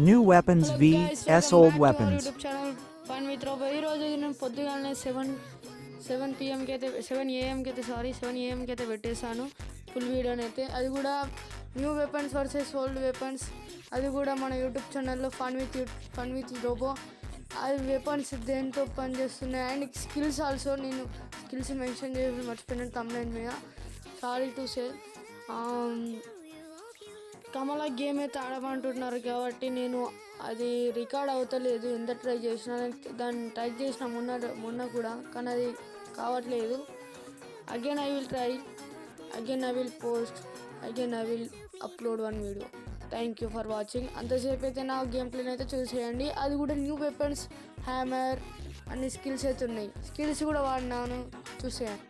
New weapons hello guys, vs welcome old back to our weapons. YouTube channel fun with robo. ఈరోజు నేను పొద్దుగానే seven పిఎంకి అయితే 7 AM అయితే 7 AM అయితే పెట్టేశాను full వీడియోని అయితే. అది కూడా new weapons versus old weapons. అది కూడా మన యూట్యూబ్ ఛానల్లో ఫన్ విత్ రోబో. అది వెపన్స్ దేంతో పనిచేస్తున్నాయి అండ్ స్కిల్స్ ఆల్సో. నేను స్కిల్స్ మెన్షన్ చేసి మర్చిపోయినాను తమ్నైల్ మీద, sorry to say. Kamala game అయితే ఆడమంటున్నారు కాబట్టి నేను అది రికార్డ్ అవుతలేదు. ఎంత ట్రై చేసినా, దాన్ని ట్రై చేసిన మొన్న కూడా, కానీ అది కావట్లేదు. Again I will try, again I will post, again I will upload one video. Thank you for watching. అంతసేపు అయితే నా గేమ్ ప్లేని అయితే చూసేయండి. అది కూడా న్యూ వెపన్స్, హ్యామర్ అన్ని స్కిల్స్ అయితే ఉన్నాయి. స్కిల్స్ కూడా వాడినాను, చూసేయండి.